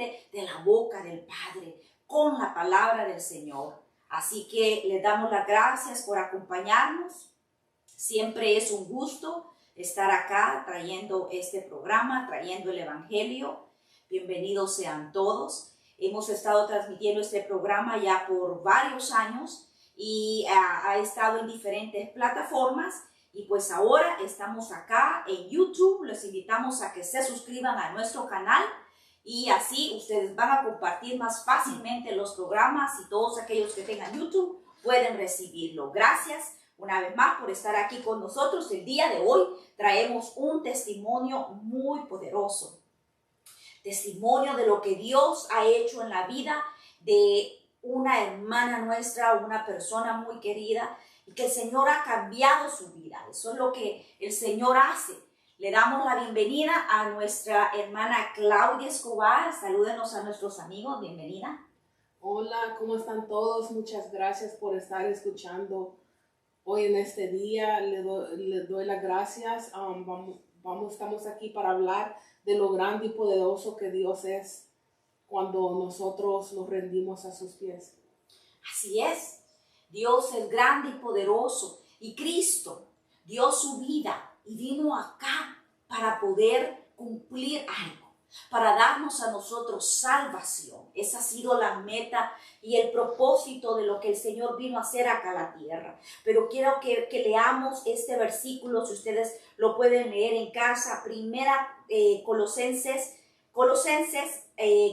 directamente de la boca del Padre, con la palabra del Señor. Así que les damos las gracias por acompañarnos. Siempre es un gusto estar acá trayendo este programa, trayendo el Evangelio. Bienvenidos sean todos. Hemos estado transmitiendo este programa ya por varios años y ha estado en diferentes plataformas. Y pues ahora estamos acá en YouTube. Les invitamos a que se suscriban a nuestro canal y así ustedes van a compartir más fácilmente los programas y todos aquellos que tengan YouTube pueden recibirlo. Gracias una vez más por estar aquí con nosotros. El día de hoy traemos un testimonio muy poderoso. Testimonio de lo que Dios ha hecho en la vida de una hermana nuestra, una persona muy querida, y que el Señor ha cambiado su vida. Eso es lo que el Señor hace. Le damos la bienvenida a nuestra hermana Claudia Escobar. Salúdenos a nuestros amigos. Bienvenida. Hola, ¿cómo están todos? Muchas gracias por estar escuchando hoy en este día. Le doy las gracias. Estamos aquí para hablar de lo grande y poderoso que Dios es cuando nosotros nos rendimos a sus pies. Así es. Dios es grande y poderoso. Y Cristo dio su vida y vino acá para poder cumplir algo, para darnos a nosotros salvación. Esa ha sido la meta y el propósito de lo que el Señor vino a hacer acá a la tierra. Pero quiero que leamos este versículo, si ustedes lo pueden leer en casa, Colosenses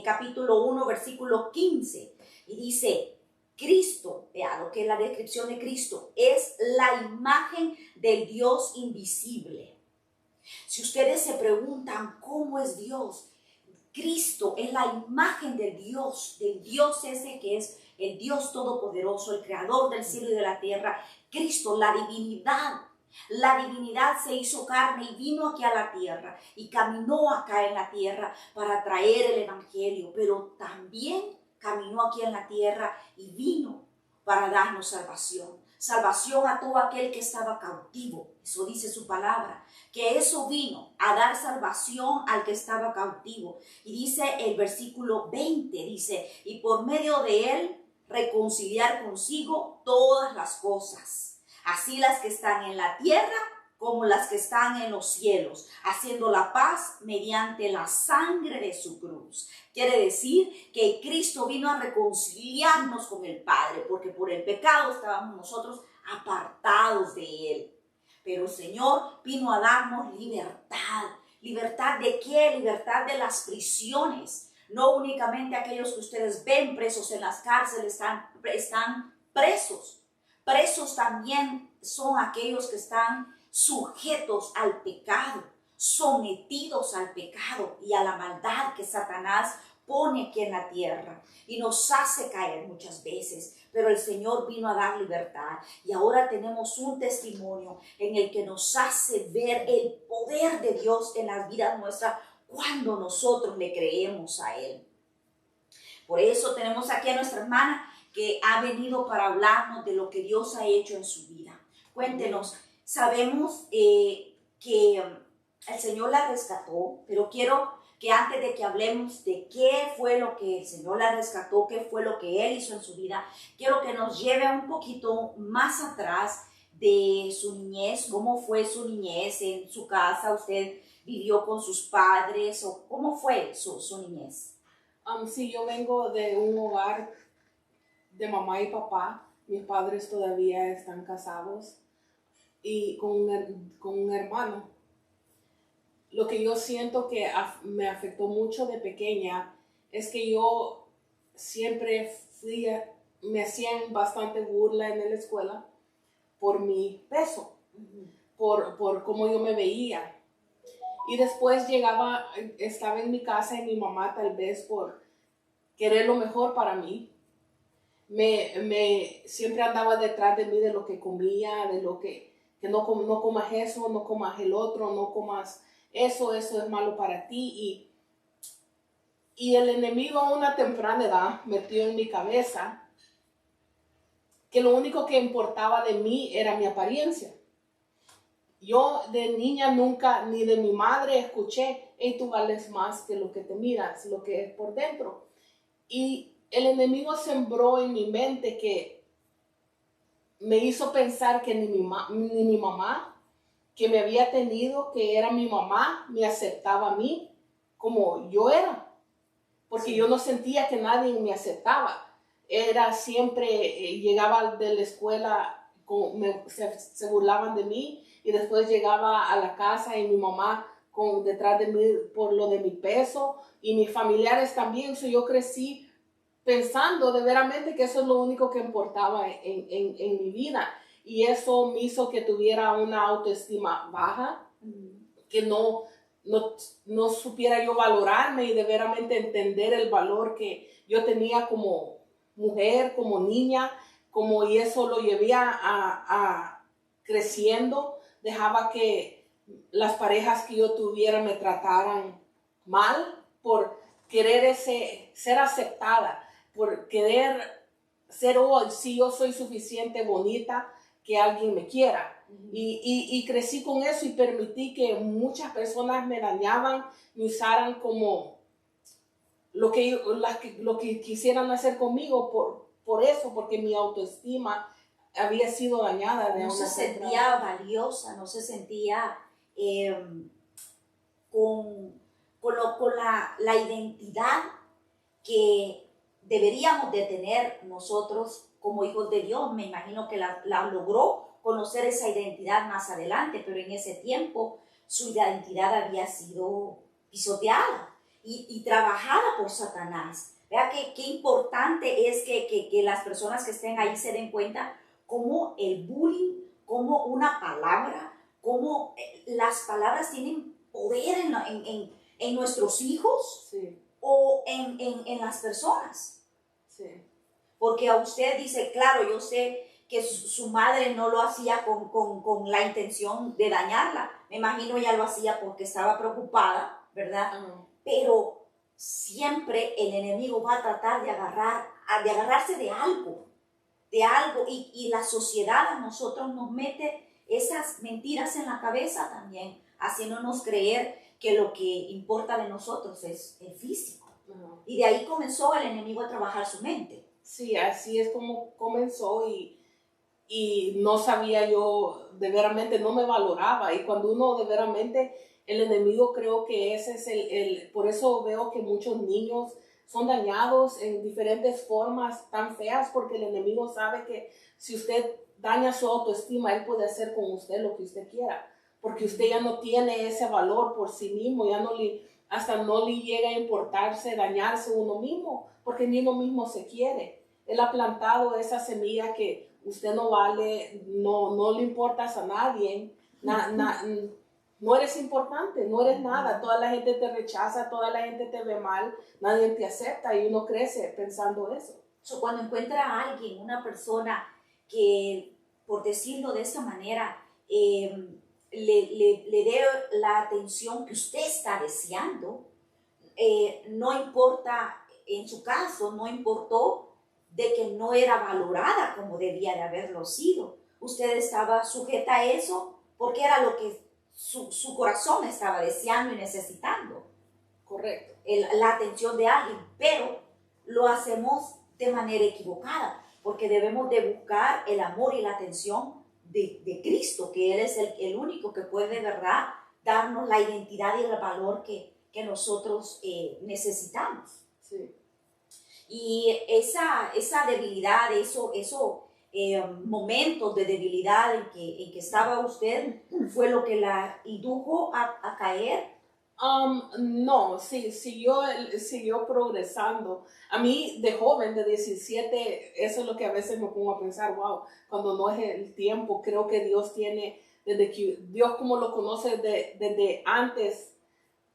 capítulo 1, versículo 15. Y dice: Cristo, vea lo que es la descripción de Cristo, es la imagen del Dios invisible. Si ustedes se preguntan cómo es Dios, Cristo es la imagen del Dios ese que es el Dios todopoderoso, el creador del cielo y de la tierra. Cristo, la divinidad se hizo carne y vino aquí a la tierra y caminó acá en la tierra para traer el evangelio, pero también caminó aquí en la tierra y vino para darnos salvación. Salvación a todo aquel que estaba cautivo. Eso dice su palabra, que eso vino a dar salvación al que estaba cautivo. Y dice el versículo 20, dice: y por medio de él reconciliar consigo todas las cosas, así las que están en la tierra como las que están en los cielos, haciendo la paz mediante la sangre de su cruz. Quiere decir que Cristo vino a reconciliarnos con el Padre, porque por el pecado estábamos nosotros apartados de Él. Pero el Señor vino a darnos libertad. ¿Libertad de qué? Libertad de las prisiones. No únicamente aquellos que ustedes ven presos en las cárceles están presos. Presos también son aquellos que están sujetos al pecado, sometidos al pecado y a la maldad que Satanás pone aquí en la tierra y nos hace caer muchas veces. Pero el Señor vino a dar libertad y ahora tenemos un testimonio en el que nos hace ver el poder de Dios en las vidas nuestras cuando nosotros le creemos a Él. Por eso tenemos aquí a nuestra hermana que ha venido para hablarnos de lo que Dios ha hecho en su vida. Cuéntenos. Sabemos que el Señor la rescató, pero quiero que antes de que hablemos de qué fue lo que el Señor la rescató, qué fue lo que Él hizo en su vida, quiero que nos lleve un poquito más atrás de su niñez. ¿Cómo fue su niñez en su casa? ¿Usted vivió con sus padres o cómo fue su niñez? Sí, yo vengo de un hogar de mamá y papá. Mis padres todavía están casados y con un hermano. Lo que yo siento que me afectó mucho de pequeña es que yo siempre me hacían bastante burla en la escuela por mi peso, por cómo yo me veía. Y después estaba en mi casa y mi mamá, tal vez por querer lo mejor para mí, siempre andaba detrás de mí de lo que comía, de lo que no comas eso, no comas el otro, no comas eso es malo para ti. Y el enemigo a una temprana edad metió en mi cabeza que lo único que importaba de mí era mi apariencia. yo de niña nunca, ni de mi madre escuché, hey, tú vales más que lo que te miras, lo que es por dentro. Y el enemigo sembró en mi mente que me hizo pensar que ni mi mamá, que me había tenido, que era mi mamá, me aceptaba a mí como yo era. Porque yo no sentía que nadie me aceptaba. Era siempre, llegaba de la escuela, se burlaban de mí, y después llegaba a la casa y mi mamá detrás de mí por lo de mi peso, y mis familiares también. So, yo crecí pensando de veramente que eso es lo único que importaba en mi vida. Y eso me hizo que tuviera una autoestima baja, que no supiera yo valorarme y de veramente entender el valor que yo tenía como mujer, como niña, y eso lo llevé a creciendo. Dejaba que las parejas que yo tuviera me trataran mal por querer ser aceptada, por querer ser, oh, si yo soy suficiente bonita, que alguien me quiera. Y crecí con eso y permití que muchas personas me dañaban, me usaran como lo que quisieran hacer conmigo por eso, porque mi autoestima había sido dañada. No se sentía valiosa, no se sentía con la identidad que deberíamos de tener nosotros como hijos de Dios. Me imagino que la logró conocer esa identidad más adelante, pero en ese tiempo su identidad había sido pisoteada y trabajada por Satanás. Vea qué importante es que las personas que estén ahí se den cuenta cómo el bullying, cómo una palabra, cómo las palabras tienen poder en nuestros hijos, sí, o en las personas. Sí. Porque a usted dice, claro, yo sé que su madre no lo hacía con la intención de dañarla. Me imagino ella lo hacía porque estaba preocupada, ¿verdad? Pero siempre el enemigo va a tratar de agarrarse de algo, y la sociedad a nosotros nos mete esas mentiras en la cabeza también, haciéndonos creer que lo que importa de nosotros es el físico. Y de ahí comenzó el enemigo a trabajar su mente. Sí, así es como comenzó, y no sabía yo, de veramente no me valoraba. Y cuando uno de veramente, el enemigo, creo que ese es por eso veo que muchos niños son dañados en diferentes formas tan feas, porque el enemigo sabe que si usted daña su autoestima, él puede hacer con usted lo que usted quiera, porque usted ya no tiene ese valor por sí mismo, hasta no le llega a importarse dañarse uno mismo, porque ni uno mismo se quiere. Él ha plantado esa semilla que usted no vale, no le importas a nadie, no eres importante, no eres nada, toda la gente te rechaza, toda la gente te ve mal, nadie te acepta, y uno crece pensando eso. Cuando encuentra a alguien, una persona que, por decirlo de esta manera, le dé la atención que usted está deseando, no importa, en su caso, no importó de que no era valorada como debía de haberlo sido. Usted estaba sujeta a eso porque era lo que su corazón estaba deseando y necesitando. Correcto. La atención de alguien, pero lo hacemos de manera equivocada, porque debemos de buscar el amor y la atención de Cristo, que Él es el único que puede de verdad darnos la identidad y el valor que nosotros necesitamos. Sí. Y esa debilidad, momentos de debilidad en que estaba usted, fue lo que la indujo a caer. No, sí, siguió progresando. A mí, de joven, de 17, eso es lo que a veces me pongo a pensar, wow, cuando no es el tiempo, creo que Dios tiene, desde que Dios como lo conoce desde antes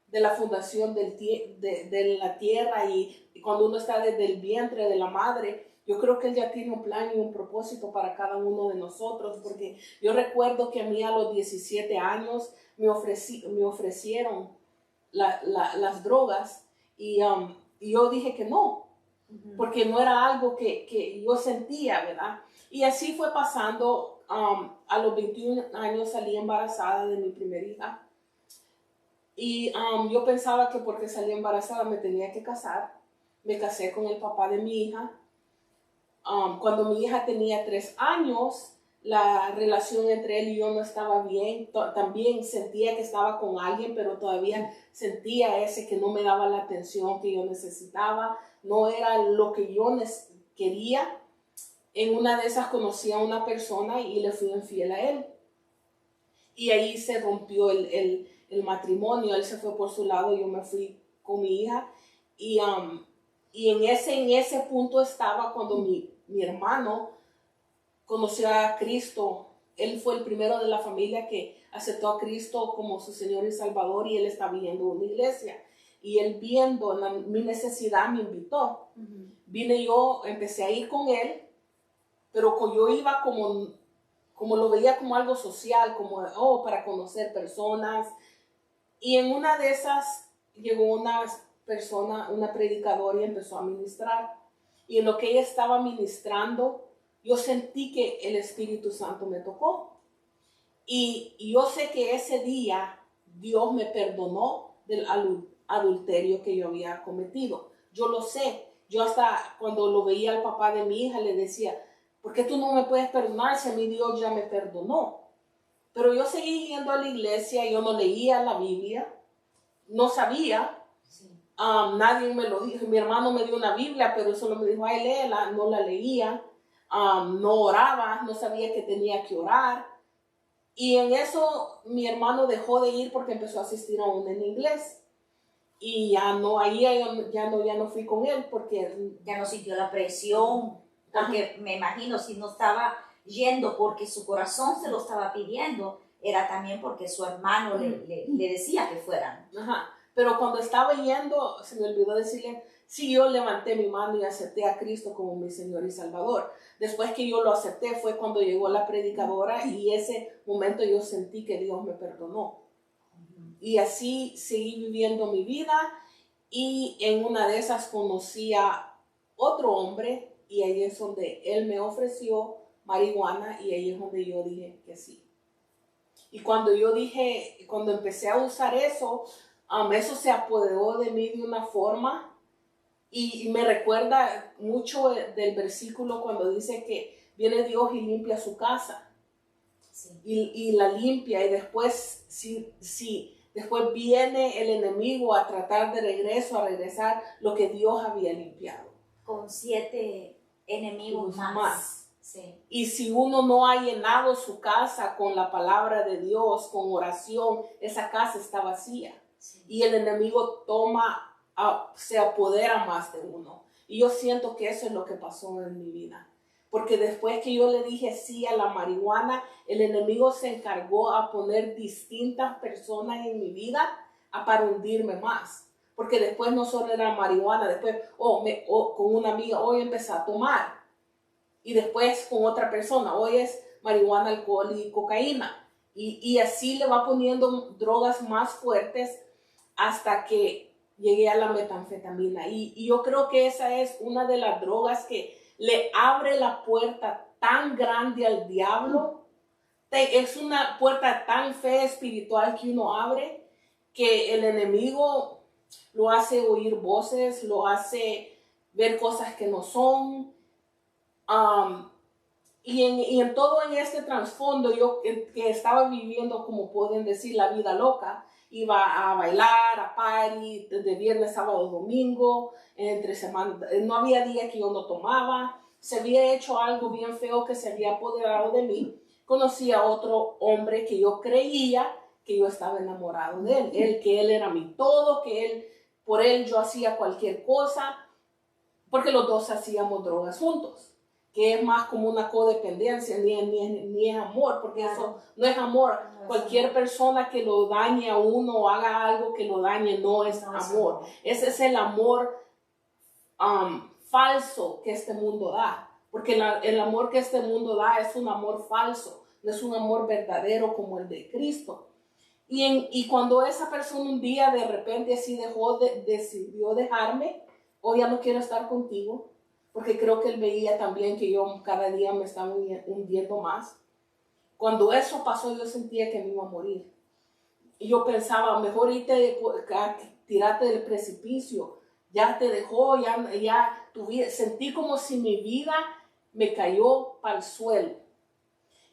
de la fundación de la tierra, y cuando uno está desde el vientre de la madre, yo creo que Él ya tiene un plan y un propósito para cada uno de nosotros, porque yo recuerdo que a mí a los 17 años me ofrecieron las drogas, y yo dije que no. porque no era algo que yo sentía, ¿verdad? Y así fue pasando. A los 21 años salí embarazada de mi primera hija. Y yo pensaba que porque salí embarazada me tenía que casar. Me casé con el papá de mi hija. Cuando mi hija tenía 3 años, la relación entre él y yo no estaba bien. También sentía que estaba con alguien, pero todavía sentía ese que no me daba la atención que yo necesitaba. No era lo que yo quería. En una de esas conocí a una persona y le fui infiel a él. Y ahí se rompió el matrimonio. Él se fue por su lado, yo me fui con mi hija. Y en ese punto estaba cuando mi hermano conoció a Cristo. Él fue el primero de la familia que aceptó a Cristo como su Señor y Salvador, y él estaba viendo una iglesia. Y él, viendo mi necesidad, me invitó. Vine yo, empecé a ir con él, pero yo iba como lo veía como algo social, como para conocer personas. Y en una de esas llegó una persona, una predicadora, y empezó a ministrar. Y en lo que ella estaba ministrando, yo sentí que el Espíritu Santo me tocó. Y yo sé que ese día Dios me perdonó del adulterio que yo había cometido. Yo lo sé. Yo hasta cuando lo veía al papá de mi hija le decía, ¿por qué tú no me puedes perdonar si a mí Dios ya me perdonó? Pero yo seguí yendo a la iglesia, yo no leía la Biblia, no sabía. Sí. Nadie me lo dijo. Mi hermano me dio una Biblia, pero solo me dijo, ay, léela. No la leía. No oraba, no sabía que tenía que orar. Y en eso mi hermano dejó de ir porque empezó a asistir a un en inglés. Y ya no fui con él porque ya no sintió la presión, porque ajá, me imagino si no estaba yendo porque su corazón se lo estaba pidiendo, era también porque su hermano le decía que fueran. Ajá. Pero cuando estaba yendo, se me olvidó decirle, sí, yo levanté mi mano y acepté a Cristo como mi Señor y Salvador. Después que yo lo acepté fue cuando llegó la predicadora, y ese momento yo sentí que Dios me perdonó. Y así seguí viviendo mi vida, y en una de esas conocí a otro hombre, y ahí es donde él me ofreció marihuana, y ahí es donde yo dije que sí. Y cuando empecé a usar eso, eso se apoderó de mí de una forma, y me recuerda mucho del versículo cuando dice que viene Dios y limpia su casa. Sí. Y la limpia, y después, después viene el enemigo a tratar de regresar lo que Dios había limpiado. Con 7 enemigos más. Sí. Y si uno no ha llenado su casa con la palabra de Dios, con oración, esa casa está vacía. Sí. Y el enemigo se apodera más de uno. Y yo siento que eso es lo que pasó en mi vida. Porque después que yo le dije sí a la marihuana, el enemigo se encargó a poner distintas personas en mi vida para hundirme más. Porque después no solo era marihuana, después con una amiga hoy empecé a tomar. Y después con otra persona, hoy es marihuana, alcohol y cocaína. Y así le va poniendo drogas más fuertes hasta que llegué a la metanfetamina. Y yo creo que esa es una de las drogas que le abre la puerta tan grande al diablo. Es una puerta tan fea espiritual que uno abre, que el enemigo lo hace oír voces, lo hace ver cosas que no son. Y en todo en este trasfondo, yo que estaba viviendo, como pueden decir, la vida loca, iba a bailar, a party, de viernes, sábado, domingo, entre semana, no había día que yo no tomaba. Se había hecho algo bien feo que se había apoderado de mí. Conocí a otro hombre que yo creía que yo estaba enamorado de él, que él era mi todo, por él yo hacía cualquier cosa, porque los dos hacíamos drogas juntos, que es más como una codependencia, ni es amor, porque claro, eso no es amor. No, cualquier persona que lo dañe a uno o haga algo que lo dañe no es amor. Ese es el amor falso que este mundo da, porque el amor que este mundo da es un amor falso, no es un amor verdadero como el de Cristo. Y cuando esa persona un día de repente así decidió dejarme, o ya no quiero estar contigo, porque creo que él veía también que yo cada día me estaba hundiendo más. Cuando eso pasó, yo sentía que me iba a morir. Y yo pensaba, mejor tirarte del precipicio. Ya te dejó, sentí como si mi vida me cayó para el suelo.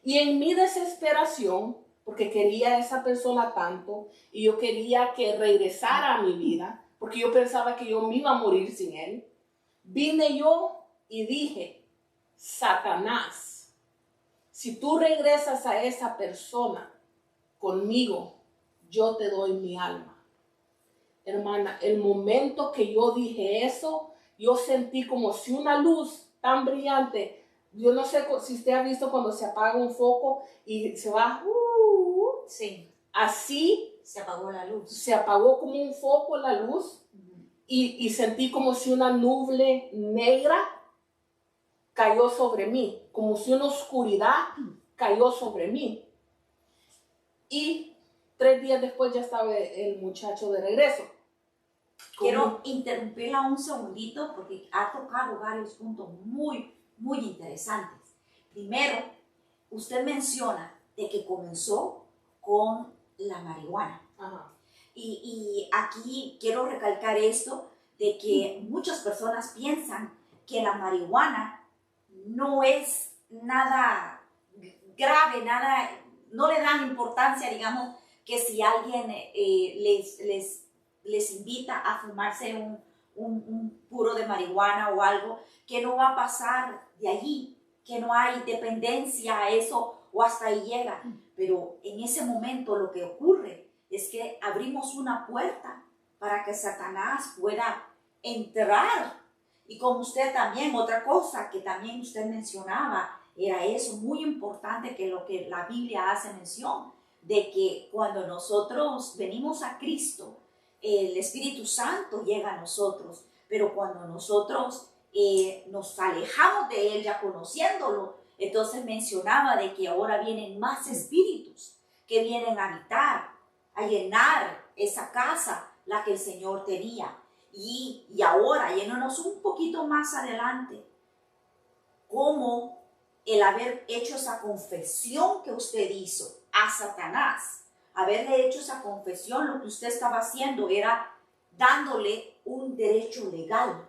Y en mi desesperación, porque quería a esa persona tanto, y yo quería que regresara a mi vida, porque yo pensaba que yo me iba a morir sin él, vine yo y dije, Satanás, si tú regresas a esa persona conmigo, yo te doy mi alma. Hermana, el momento que yo dije eso, yo sentí como si una luz tan brillante, yo no sé si usted ha visto cuando se apaga un foco y se va, Sí. Así se apagó la luz. Se apagó como un foco la luz y sentí como si una nube negra cayó sobre mí, como si una oscuridad cayó sobre mí. Y 3 días después ya estaba el muchacho de regreso. Quiero interrumpirla un segundito porque ha tocado varios puntos muy, muy interesantes. Primero, usted menciona de que comenzó con la marihuana. Ajá. Y aquí quiero recalcar esto de que muchas personas piensan que la marihuana no es nada grave, no le dan importancia, digamos, que si alguien les invita a fumarse un puro de marihuana o algo, que no va a pasar de allí, que no hay dependencia a eso o hasta ahí llega. Pero en ese momento lo que ocurre es que abrimos una puerta para que Satanás pueda entrar. Y como usted también, otra cosa que también usted mencionaba, era eso, muy importante, que lo que la Biblia hace mención, de que cuando nosotros venimos a Cristo, el Espíritu Santo llega a nosotros, pero cuando nosotros nos alejamos de Él ya conociéndolo, entonces mencionaba de que ahora vienen más espíritus que vienen a habitar, a llenar esa casa, la que el Señor tenía. Y ahora, yéndonos un poquito más adelante, cómo el haber hecho esa confesión que usted hizo a Satanás, haberle hecho esa confesión, lo que usted estaba haciendo era dándole un derecho legal,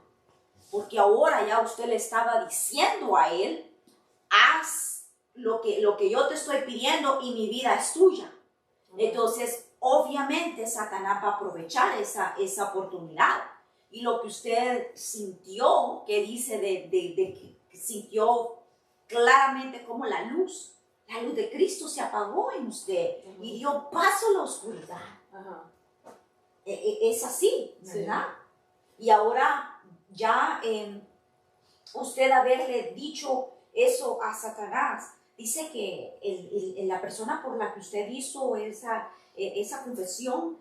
porque ahora ya usted le estaba diciendo a él, haz lo que yo te estoy pidiendo y mi vida es tuya. Entonces, obviamente, Satanás va a aprovechar esa oportunidad. Y lo que usted sintió, que dice que sintió claramente como la luz de Cristo se apagó en usted y dio paso a la oscuridad. Es así, ¿verdad? Sí. Y ahora ya usted haberle dicho eso a Satanás, dice que la persona por la que usted hizo esa confesión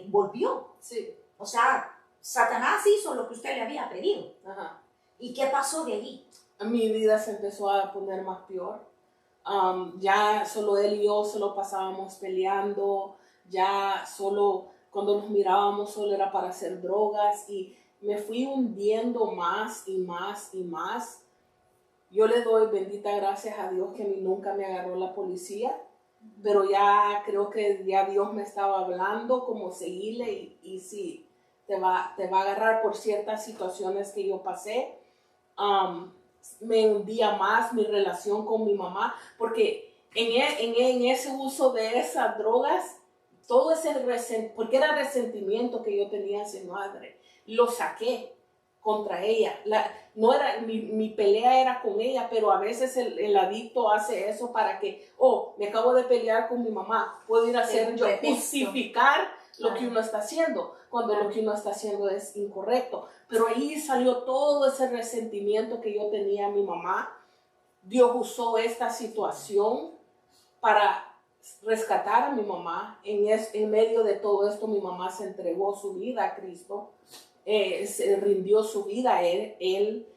volvió. Sí. O sea, Satanás hizo lo que usted le había pedido. Ajá. ¿Y qué pasó de allí? Mi vida se empezó a poner más peor. Ya solo él y yo solo pasábamos peleando, ya solo cuando nos mirábamos solo era para hacer drogas y me fui hundiendo más y más y más. Yo le doy bendita gracias a Dios que a mí nunca me agarró la policía, pero ya creo que ya Dios me estaba hablando como seguirle y sí, te va a agarrar por ciertas situaciones que yo pasé. Me hundía más mi relación con mi mamá, porque en ese uso de esas drogas, todo porque era resentimiento que yo tenía hacia mi madre, lo saqué contra ella. No era, mi pelea era con ella, pero a veces el adicto hace eso para que, me acabo de pelear con mi mamá, puedo ir a hacer yo, justificar lo que uno está haciendo, cuando lo que uno está haciendo es incorrecto. Pero ahí salió todo ese resentimiento que yo tenía a mi mamá. Dios usó esta situación para rescatar a mi mamá. En medio de todo esto, mi mamá se entregó su vida a Cristo, se rindió su vida a él.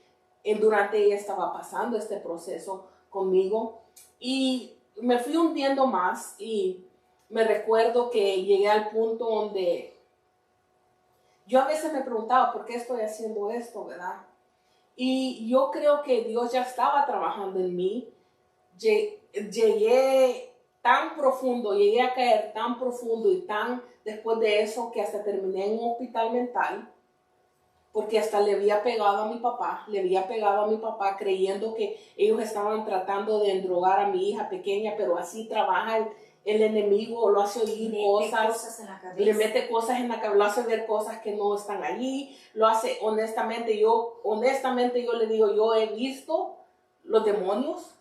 Durante ella estaba pasando este proceso conmigo y me fui hundiendo más y me recuerdo que llegué al punto donde yo a veces me preguntaba, ¿por qué estoy haciendo esto, verdad? Y yo creo que Dios ya estaba trabajando en mí. Llegué tan profundo, llegué a caer tan profundo y tan después de eso que hasta terminé en un hospital mental, porque hasta le había pegado a mi papá creyendo que ellos estaban tratando de endrogar a mi hija pequeña, pero así trabaja el enemigo, lo hace oír cosas en la cabeza. le mete cosas en la cabeza, lo hace ver cosas que no están allí, lo hace honestamente yo le digo, yo he visto los demonios,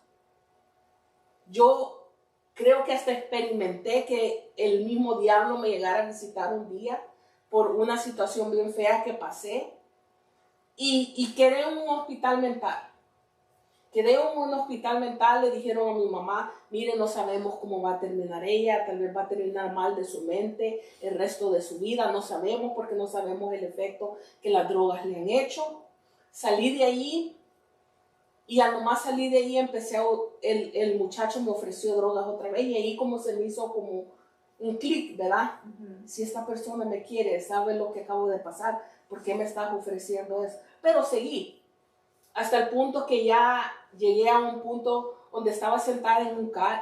yo creo que hasta experimenté que el mismo diablo me llegara a visitar un día por una situación bien fea que pasé. Y quedé en un hospital mental. Le dijeron a mi mamá, mire, no sabemos cómo va a terminar ella, tal vez va a terminar mal de su mente el resto de su vida, no sabemos porque no sabemos el efecto que las drogas le han hecho. Salí de ahí y al nomás salir de ahí el muchacho me ofreció drogas otra vez y ahí como se me hizo como un clic, ¿verdad? Si esta persona me quiere, sabe lo que acabo de pasar, ¿por qué me estás ofreciendo eso? Pero seguí, hasta el punto que ya llegué a un punto donde estaba sentada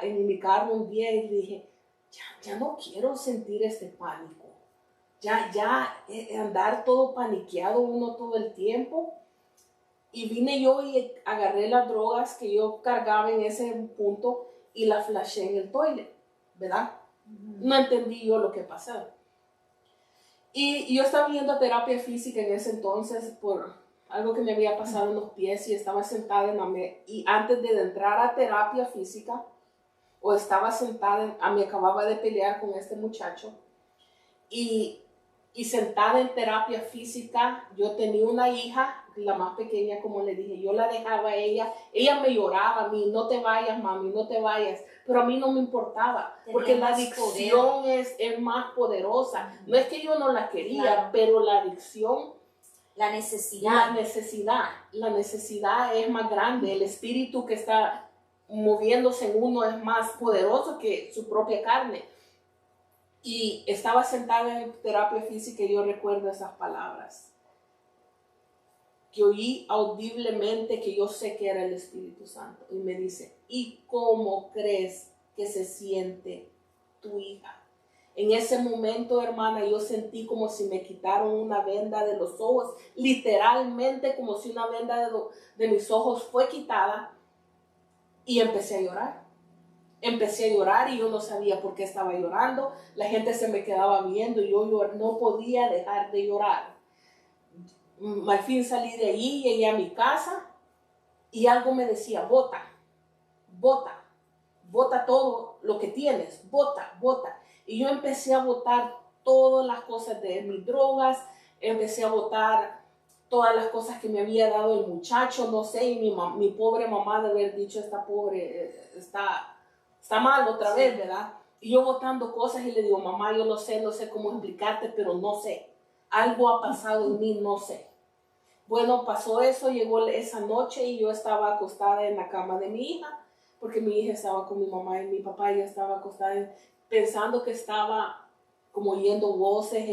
en mi carro un día y dije, ya no quiero sentir este pánico, andar todo paniqueado uno todo el tiempo. Y vine yo y agarré las drogas que yo cargaba en ese punto y las flashé en el toilet, ¿verdad? No entendí yo lo que pasaba. Y yo estaba yendo a terapia física en ese entonces por algo que me había pasado en los pies y estaba sentada en la mesa. Y antes de entrar a terapia física, estaba sentada, me acababa de pelear con este muchacho. Y sentada en terapia física, yo tenía una hija, la más pequeña, como le dije, yo la dejaba a ella me lloraba a mí, no te vayas, mami, no te vayas, pero a mí no me importaba, porque la adicción es más poderosa. No es que yo no la quería, claro, pero la adicción, la necesidad es más grande, el espíritu que está moviéndose en uno es más poderoso que su propia carne. Y estaba sentada en terapia física y yo recuerdo esas palabras que oí audiblemente, que yo sé que era el Espíritu Santo. Y me dice, ¿y cómo crees que se siente tu hija? En ese momento, hermana, yo sentí como si me quitaron una venda de los ojos, literalmente como si una venda de mis ojos fue quitada, y empecé a llorar. Y yo no sabía por qué estaba llorando. La gente se me quedaba viendo y yo no podía dejar de llorar. Al fin salí de ahí, llegué a mi casa y algo me decía, bota todo lo que tienes, bota. Y yo empecé a botar todas las cosas de mis drogas, empecé a botar todas las cosas que me había dado el muchacho, no sé, y mi pobre mamá de haber dicho, esta pobre está mal otra vez, ¿verdad? Y yo botando cosas y le digo, mamá, yo no sé cómo explicarte, pero no sé. Algo ha pasado en mí, no sé. Bueno, pasó eso, llegó esa noche y yo estaba acostada en la cama de mi hija, porque mi hija estaba con mi mamá y mi papá, y ella estaba acostada pensando que estaba como oyendo voces,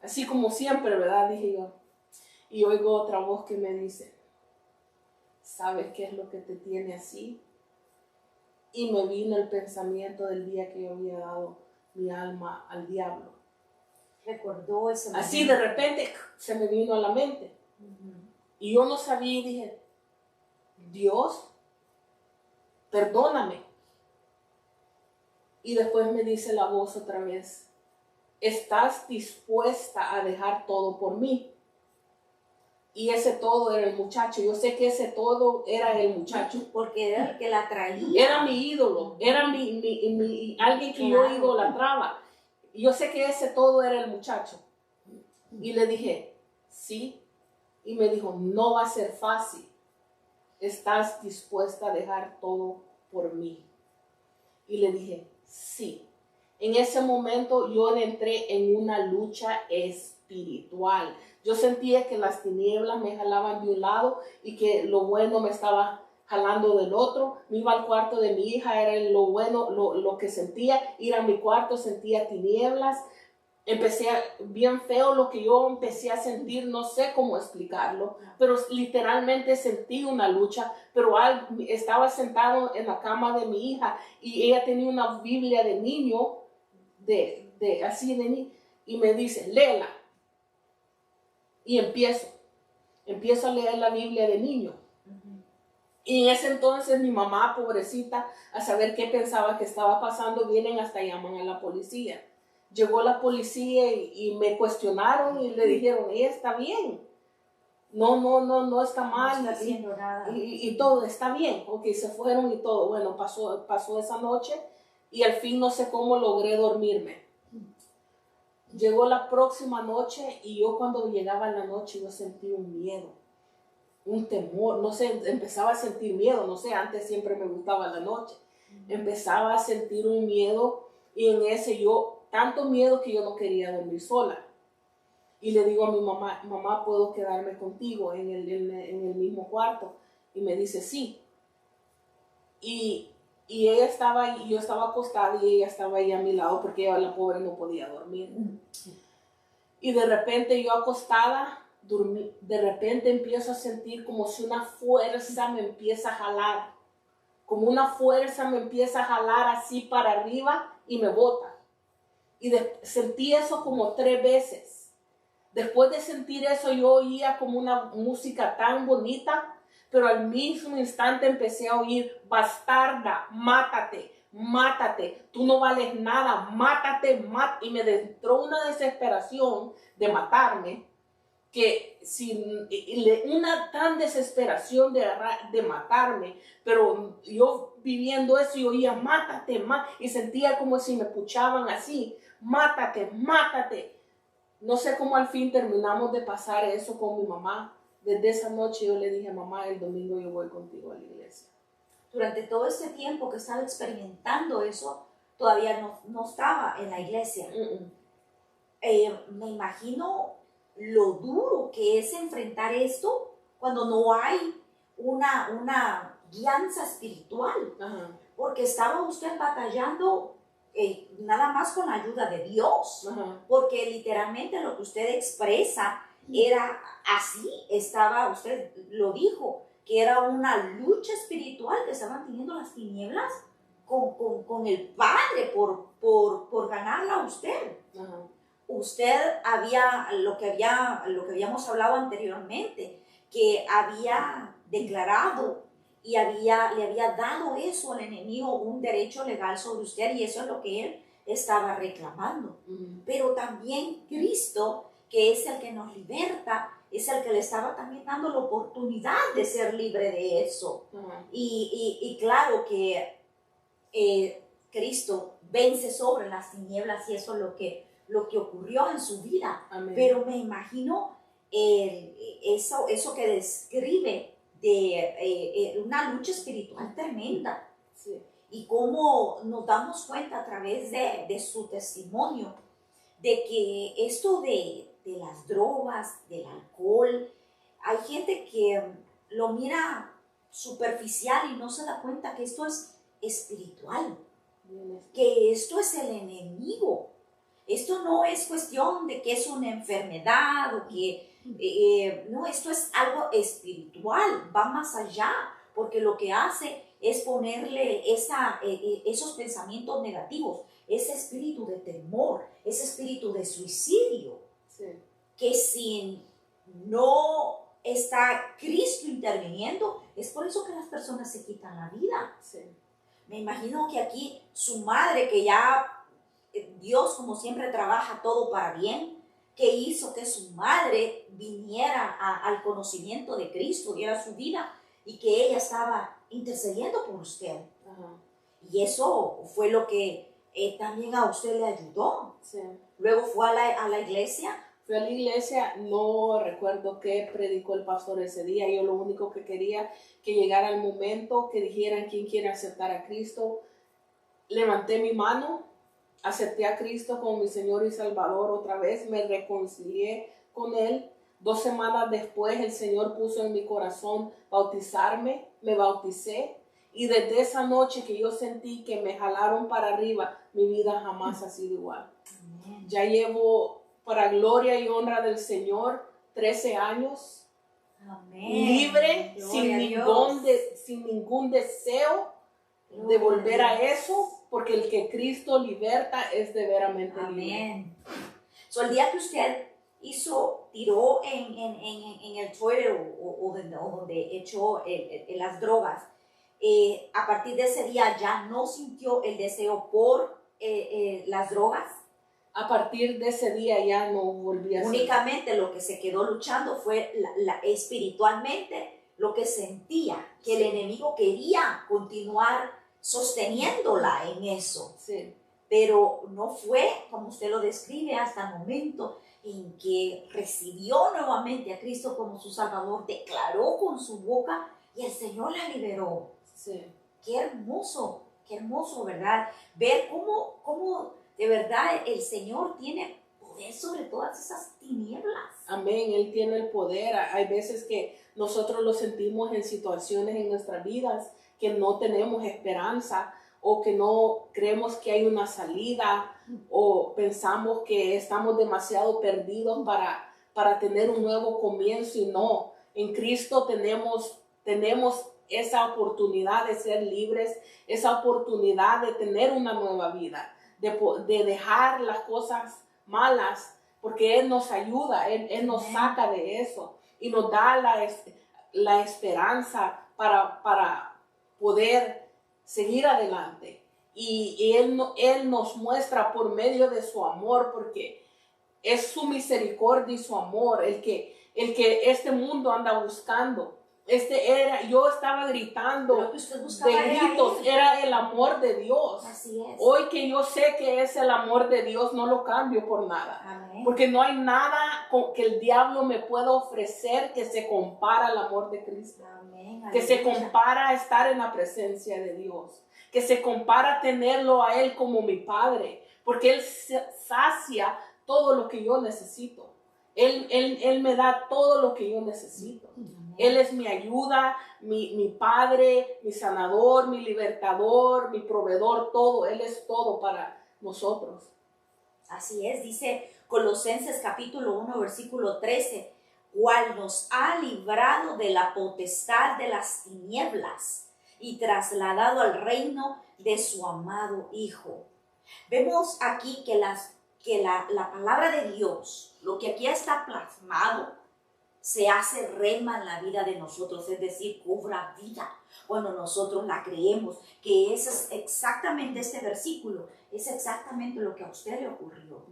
así como siempre, ¿verdad? Dije yo. Y oigo otra voz que me dice, ¿sabes qué es lo que te tiene así? Y me vino el pensamiento del día que yo había dado mi alma al diablo. Recordó ese momento. Así de repente se me vino a la mente. Y yo no sabía y dije, Dios, perdóname. Y después me dice la voz otra vez, ¿estás dispuesta a dejar todo por mí? Y ese todo era el muchacho. Yo sé que ese todo era el muchacho. Porque era el que la traía. Era mi ídolo. Era alguien que yo idolatraba. Y yo sé que ese todo era el muchacho. Y le dije, sí. Y me dijo, no va a ser fácil. ¿Estás dispuesta a dejar todo por mí? Y le dije, sí. En ese momento yo entré en una lucha espiritual. Yo sentía que las tinieblas me jalaban de un lado y que lo bueno me estaba jalando del otro. Me iba al cuarto de mi hija, era lo bueno, lo que sentía. Ir a mi cuarto, sentía tinieblas. bien feo lo que yo empecé a sentir, no sé cómo explicarlo, pero literalmente sentí una lucha, pero estaba sentado en la cama de mi hija y ella tenía una Biblia de niño, así de niño, y me dice, léela. Y empiezo a leer la Biblia de niño. Y en ese entonces mi mamá, pobrecita, a saber qué pensaba que estaba pasando, vienen hasta llaman a la policía. Llegó la policía y me cuestionaron y le dijeron, ella está bien. No está mal. No está haciendo nada. Y todo está bien. Ok, se fueron y todo. Bueno, pasó esa noche y al fin no sé cómo logré dormirme. Llegó la próxima noche y yo cuando llegaba en la noche yo sentí un miedo, un temor, no sé, empezaba a sentir miedo, no sé, antes siempre me gustaba la noche. Empezaba a sentir un miedo y en ese tanto miedo que yo no quería dormir sola. Y le digo a mi mamá, mamá, ¿puedo quedarme contigo en el mismo cuarto? Y me dice, sí. Y ella estaba ahí, yo estaba acostada y ella estaba ahí a mi lado porque ella, la pobre, no podía dormir. Y de repente yo acostada, de repente empiezo a sentir como si una fuerza me empieza a jalar. Como una fuerza me empieza a jalar así para arriba y me bota. Y sentí eso como 3 veces. Después de sentir eso yo oía como una música tan bonita, pero al mismo instante empecé a oír, bastarda, mátate, tú no vales nada, mátate. Y me entró una desesperación de matarme, que una tan desesperación de matarme, pero yo viviendo eso y oía, mátate, y sentía como si me puchaban así, mátate. No sé cómo al fin terminamos de pasar eso con mi mamá. Desde esa noche yo le dije, mamá, el domingo yo voy contigo a la iglesia. Durante todo este tiempo que estaba experimentando eso, todavía no estaba en la iglesia. Me imagino lo duro que es enfrentar esto cuando no hay una guianza espiritual. Porque estaba usted batallando nada más con la ayuda de Dios, porque literalmente lo que usted expresa era así, usted lo dijo, que era una lucha espiritual que estaban teniendo las tinieblas con el Padre por ganarla a usted. Usted lo que habíamos hablado anteriormente, que había declarado y le había dado eso al enemigo, un derecho legal sobre usted, y eso es lo que él estaba reclamando. Pero también Cristo, que es el que nos liberta, es el que le estaba también dando la oportunidad de ser libre de eso. Y claro que Cristo vence sobre las tinieblas, y eso es lo que ocurrió en su vida. Amén. Pero me imagino eso que describe de una lucha espiritual tremenda. Sí. Y cómo nos damos cuenta a través de su testimonio de que esto de las drogas, del alcohol, hay gente que lo mira superficial y no se da cuenta que esto es espiritual, que esto es el enemigo. Esto no es cuestión de que es una enfermedad o que no, esto es algo espiritual, va más allá, porque lo que hace es ponerle esos pensamientos negativos, ese espíritu de temor, ese espíritu de suicidio, sí, que si no está Cristo interviniendo, es por eso que las personas se quitan la vida. Sí. Me imagino que aquí su madre, que ya Dios como siempre trabaja todo para bien, que hizo que su madre viniera al conocimiento de Cristo, diera su vida, y que ella estaba intercediendo por usted. Y eso fue lo que también a usted le ayudó. Sí. Luego fue a la iglesia. Fui a la iglesia, no recuerdo qué predicó el pastor ese día. Yo lo único que quería que llegara el momento que dijeran quién quiere aceptar a Cristo. Levanté mi mano, acepté a Cristo como mi Señor y Salvador otra vez, me reconcilié con Él. 2 semanas después el Señor puso en mi corazón bautizarme, me bauticé Y desde esa noche que yo sentí que me jalaron para arriba, mi vida jamás ha sido igual. Amén. Ya llevo, para gloria y honra del Señor, 13 años. Amén. Libre, Gloria sin ningún deseo de Gloria volver a Dios. eso, porque el que Cristo liberta es de veramente libre. Amén. So, el día que usted tiró en el Twitter o donde echó las drogas, a partir de ese día ya no sintió el deseo por las drogas. A partir de ese día ya no volví a hacer. Únicamente lo que se quedó luchando fue espiritualmente lo que sentía, que el enemigo quería continuar sosteniéndola en eso. Sí. Pero no fue, como usted lo describe, hasta el momento en que recibió nuevamente a Cristo como su Salvador, declaró con su boca y el Señor la liberó. Sí. Qué hermoso, ¿verdad? Ver cómo de verdad el Señor tiene poder sobre todas esas tinieblas. Amén, Él tiene el poder. Hay veces que nosotros lo sentimos en situaciones en nuestras vidas que no tenemos esperanza, o que no creemos que hay una salida, o pensamos que estamos demasiado perdidos para tener un nuevo comienzo, y no. En Cristo tenemos esa oportunidad de ser libres, esa oportunidad de tener una nueva vida, de dejar las cosas malas, porque Él nos ayuda, Él nos saca de eso y nos da la esperanza para poder seguir adelante. Y Él nos muestra por medio de su amor, porque es su misericordia y su amor el que este mundo anda buscando. Yo estaba gritando de gritos, era el amor de Dios. Así es. Hoy que yo sé que es el amor de Dios, no lo cambio por nada. Amén. Porque no hay nada que el diablo me pueda ofrecer que se compara al amor de Cristo. Amén. Que se compara a estar en la presencia de Dios, que se compara a tenerlo a Él como mi Padre, porque Él sacia todo lo que yo necesito. Él me da todo lo que yo necesito. Él es mi ayuda, mi Padre, mi sanador, mi libertador, mi proveedor, todo. Él es todo para nosotros. Así es, dice Colosenses capítulo 1, versículo 13, cual nos ha librado de la potestad de las tinieblas y trasladado al reino de su amado Hijo. Vemos aquí que la palabra de Dios, lo que aquí está plasmado, se hace rema en la vida de nosotros, es decir, cobra vida cuando nosotros la creemos, que ese es exactamente este versículo, es exactamente lo que a usted le ocurrió.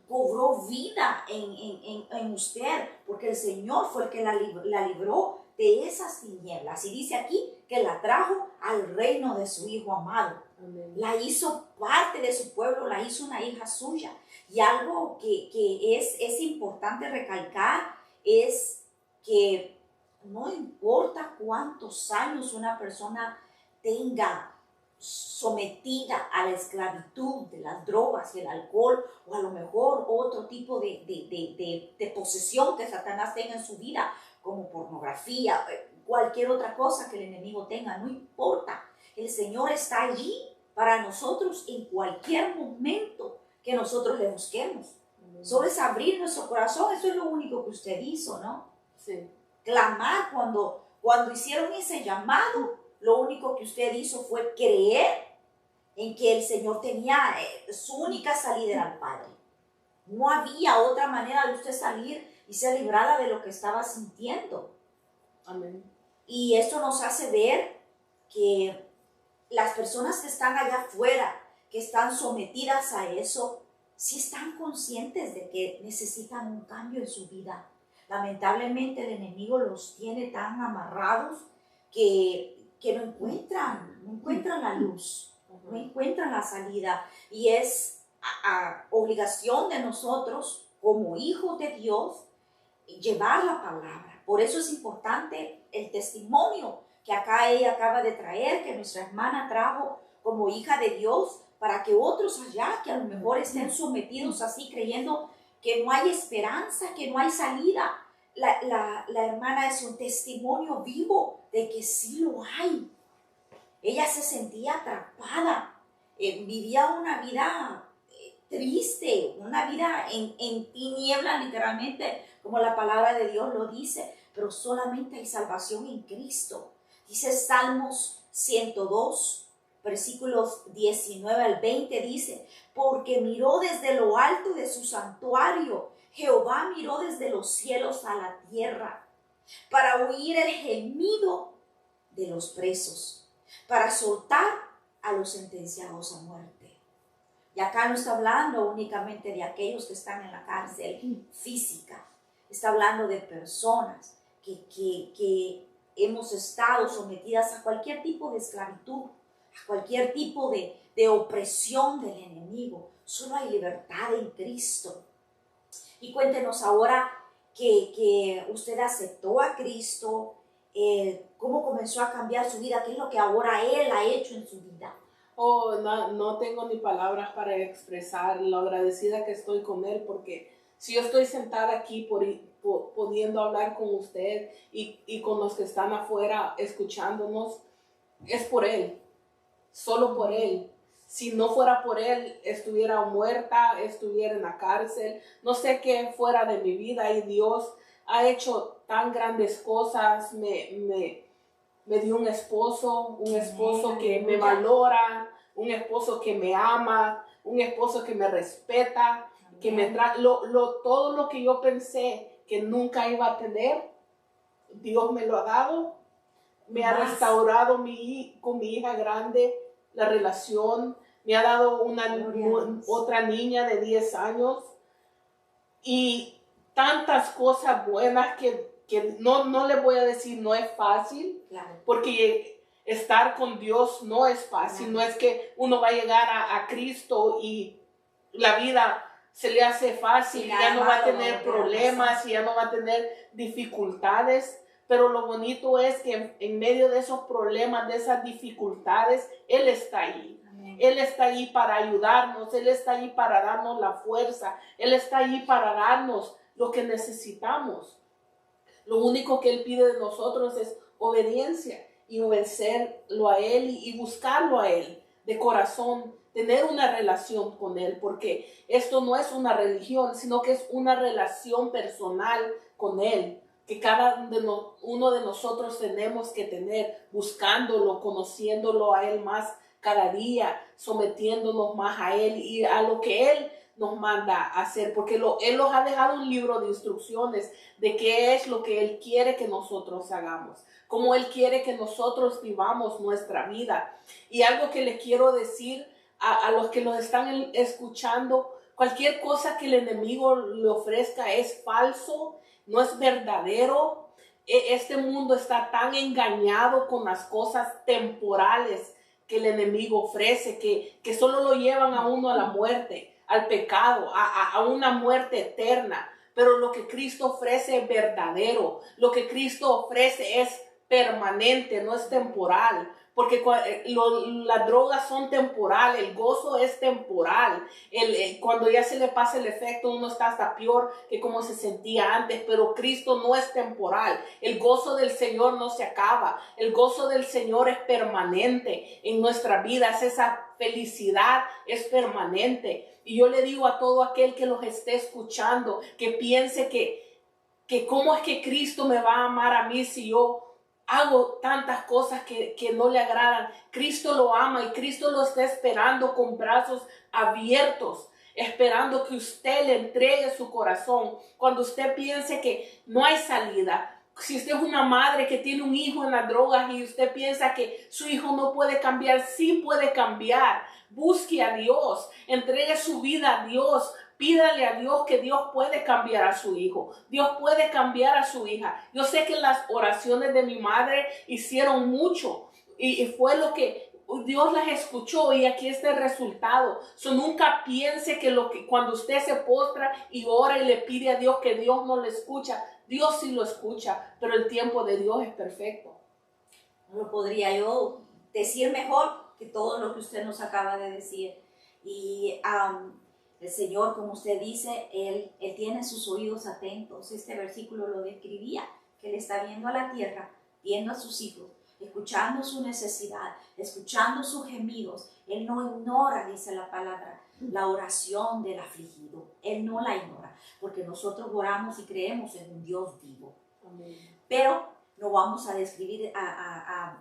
Cobró vida en usted, porque el Señor fue el que la libró de esas tinieblas. Y dice aquí que la trajo al reino de su Hijo amado. Amén. La hizo parte de su pueblo, la hizo una hija suya. Y algo que es importante recalcar es que no importa cuántos años una persona tenga sometida a la esclavitud de las drogas y el alcohol, o a lo mejor otro tipo de posesión que Satanás tenga en su vida, como pornografía, cualquier otra cosa que el enemigo tenga, no importa. El Señor está allí para nosotros en cualquier momento que nosotros le busquemos. Solo es abrir nuestro corazón, eso es lo único que usted hizo, ¿no? Sí. Clamar cuando hicieron ese llamado, lo único que usted hizo fue creer en que el Señor tenía su única salida era al Padre. No había otra manera de usted salir y ser librada de lo que estaba sintiendo. Amén. Y esto nos hace ver que las personas que están allá afuera, que están sometidas a eso, sí están conscientes de que necesitan un cambio en su vida. Lamentablemente el enemigo los tiene tan amarrados que no encuentran la luz, no encuentran la salida. Y es obligación de nosotros, como hijos de Dios, llevar la palabra. Por eso es importante el testimonio que acá ella acaba de traer, que nuestra hermana trajo como hija de Dios, para que otros allá, que a lo mejor estén sometidos así, creyendo que no hay esperanza, que no hay salida. La hermana es un testimonio vivo de que sí lo hay. Ella se sentía atrapada, vivía una vida triste, una vida en tinieblas literalmente, como la palabra de Dios lo dice, pero solamente hay salvación en Cristo. Dice Salmos 102, versículos 19 al 20, dice, porque miró desde lo alto de su santuario, Jehová miró desde los cielos a la tierra, para oír el gemido de los presos, para soltar a los sentenciados a muerte. Y acá no está hablando únicamente de aquellos que están en la cárcel física, está hablando de personas que hemos estado sometidas a cualquier tipo de esclavitud, a cualquier tipo de opresión del enemigo. Solo hay libertad en Cristo. Y cuéntenos ahora que usted aceptó a Cristo, cómo comenzó a cambiar su vida, qué es lo que ahora Él ha hecho en su vida. Oh, no tengo ni palabras para expresar lo agradecida que estoy con Él, porque si yo estoy sentada aquí pudiendo hablar con usted y con los que están afuera escuchándonos, es por Él, solo por Él. Si no fuera por Él, estuviera muerta, estuviera en la cárcel, no sé qué fuera de mi vida, y Dios ha hecho tan grandes cosas. Me dio un esposo que me valora, un esposo que me ama, un esposo que me respeta, que me trae todo lo que yo pensé que nunca iba a tener, Dios me lo ha dado. Me ha restaurado con mi hija grande la relación, me ha dado otra niña de 10 años y tantas cosas buenas que no le voy a decir no es fácil, claro, porque estar con Dios no es fácil, claro. No es que uno va a llegar a Cristo y la vida se le hace fácil, y ya no va a tener problemas, y ya no va a tener dificultades. Pero lo bonito es que en medio de esos problemas, de esas dificultades, Él está ahí. Amén. Él está ahí para ayudarnos, Él está ahí para darnos la fuerza, Él está ahí para darnos lo que necesitamos. Lo único que Él pide de nosotros es obediencia, y obedecerlo a Él y buscarlo a Él de corazón, tener una relación con Él, porque esto no es una religión, sino que es una relación personal con Él, que cada uno de nosotros tenemos que tener, buscándolo, conociéndolo a Él más cada día, sometiéndonos más a Él y a lo que Él nos manda a hacer, porque Él nos ha dejado un libro de instrucciones de qué es lo que Él quiere que nosotros hagamos, cómo Él quiere que nosotros vivamos nuestra vida. Y algo que les quiero decir a los que nos están escuchando, cualquier cosa que el enemigo le ofrezca es falso, no es verdadero. Este mundo está tan engañado con las cosas temporales que el enemigo ofrece, que solo lo llevan a uno a la muerte, al pecado, a una muerte eterna. Pero lo que Cristo ofrece es verdadero, lo que Cristo ofrece es permanente, no es temporal. Porque las drogas son temporales, el gozo es temporal. Cuando ya se le pasa el efecto, uno está hasta peor que como se sentía antes, pero Cristo no es temporal. El gozo del Señor no se acaba, el gozo del Señor es permanente en nuestras vidas, esa felicidad es permanente. Y yo le digo a todo aquel que los esté escuchando, que piense que cómo es que Cristo me va a amar a mí si yo hago tantas cosas que no le agradan. Cristo lo ama y Cristo lo está esperando con brazos abiertos, esperando que usted le entregue su corazón. Cuando usted piense que no hay salida, si usted es una madre que tiene un hijo en las drogas y usted piensa que su hijo no puede cambiar, sí puede cambiar. Busque a Dios, entregue su vida a Dios. Pídale a Dios que Dios puede cambiar a su hijo. Dios puede cambiar a su hija. Yo sé que las oraciones de mi madre hicieron mucho y fue lo que Dios las escuchó y aquí está el resultado. Nunca piense que cuando usted se postra y ora y le pide a Dios que Dios no le escucha. Dios sí lo escucha, pero el tiempo de Dios es perfecto. No lo podría yo decir mejor que todo lo que usted nos acaba de decir. Y el Señor, como usted dice, Él tiene sus oídos atentos. Este versículo lo describía, que Él está viendo a la tierra, viendo a sus hijos, escuchando su necesidad, escuchando sus gemidos. Él no ignora, dice la palabra, la oración del afligido. Él no la ignora, porque nosotros oramos y creemos en un Dios vivo. Amén. Pero no vamos a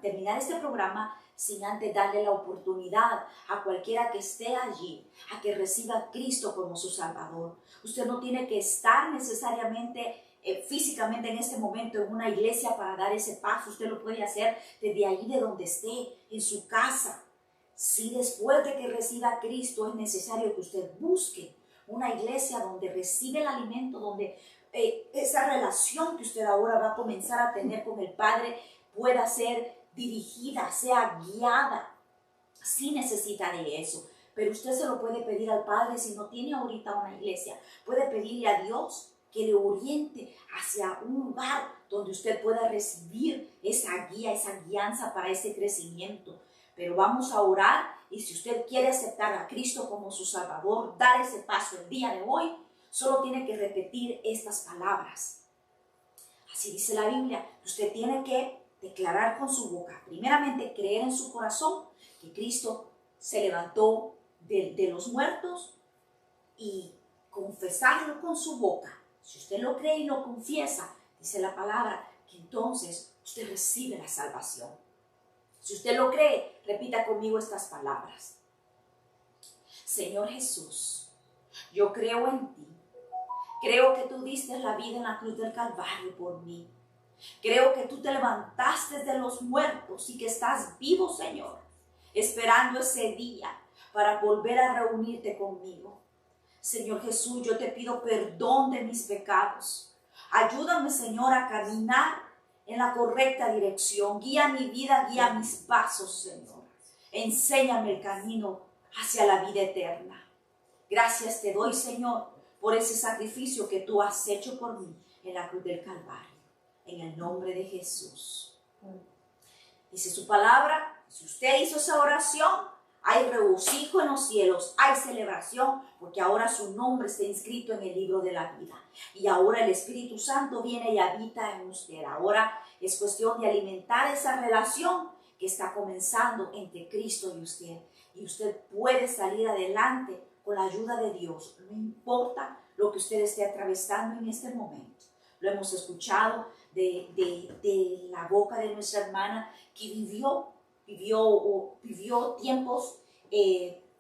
terminar este programa sin antes darle la oportunidad a cualquiera que esté allí, a que reciba a Cristo como su Salvador. Usted no tiene que estar necesariamente físicamente en este momento en una iglesia para dar ese paso. Usted lo puede hacer desde ahí de donde esté, en su casa. Si después de que reciba a Cristo es necesario que usted busque una iglesia donde recibe el alimento, donde esa relación que usted ahora va a comenzar a tener con el Padre pueda ser dirigida, sea guiada. Sí necesita de eso, pero usted se lo puede pedir al Padre si no tiene ahorita una iglesia. Puede pedirle a Dios que le oriente hacia un lugar donde usted pueda recibir esa guía, esa guianza para ese crecimiento. Pero vamos a orar, y si usted quiere aceptar a Cristo como su Salvador, dar ese paso el día de hoy, solo tiene que repetir estas palabras. Así dice la Biblia, usted tiene que declarar con su boca, primeramente creer en su corazón que Cristo se levantó de los muertos, y confesarlo con su boca. Si usted lo cree y lo confiesa, dice la palabra, que entonces usted recibe la salvación. Si usted lo cree, repita conmigo estas palabras. Señor Jesús, yo creo en ti. Creo que tú diste la vida en la cruz del Calvario por mí. Creo que tú te levantaste de los muertos y que estás vivo, Señor, esperando ese día para volver a reunirte conmigo. Señor Jesús, yo te pido perdón de mis pecados. Ayúdame, Señor, a caminar en la correcta dirección. Guía mi vida, guía mis pasos, Señor. Enséñame el camino hacia la vida eterna. Gracias te doy, Señor, por ese sacrificio que tú has hecho por mí en la cruz del Calvario. En el nombre de Jesús. Dice su palabra, si usted hizo esa oración, hay regocijo en los cielos, hay celebración, porque ahora su nombre está inscrito en el libro de la vida. Y ahora el Espíritu Santo viene y habita en usted. Ahora es cuestión de alimentar esa relación que está comenzando entre Cristo y usted. Y usted puede salir adelante con la ayuda de Dios. No importa lo que usted esté atravesando en este momento. Lo hemos escuchado de la boca de nuestra hermana que vivió tiempos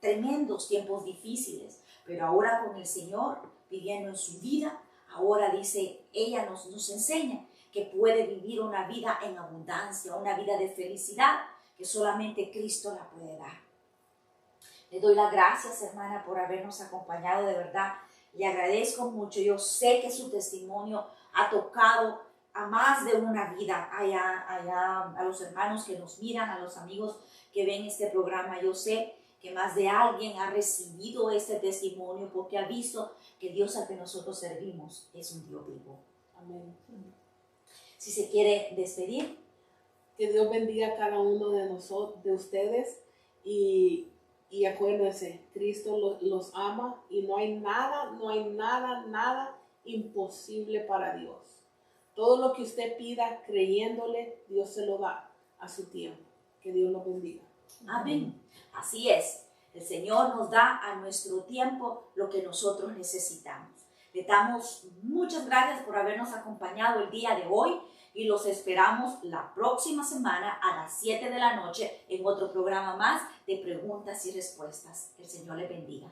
tremendos, tiempos difíciles, pero ahora con el Señor viviendo en su vida, ahora dice, ella nos enseña que puede vivir una vida en abundancia, una vida de felicidad que solamente Cristo la puede dar. Le doy las gracias, hermana, por habernos acompañado, de verdad, le agradezco mucho. Yo sé que su testimonio ha tocado a más de una vida, allá a los hermanos que nos miran, a los amigos que ven este programa. Yo sé que más de alguien ha recibido este testimonio porque ha visto que Dios al que nosotros servimos es un Dios vivo. Amén. Si se quiere despedir. Que Dios bendiga a cada uno de nosotros, de ustedes, y acuérdense, Cristo los ama y no hay nada imposible para Dios. Todo lo que usted pida creyéndole, Dios se lo da a su tiempo. Que Dios los bendiga. Amén. Así es. El Señor nos da a nuestro tiempo lo que nosotros necesitamos. Le damos muchas gracias por habernos acompañado el día de hoy y los esperamos la próxima semana a las 7 de la noche en otro programa más de preguntas y respuestas. Que el Señor le bendiga.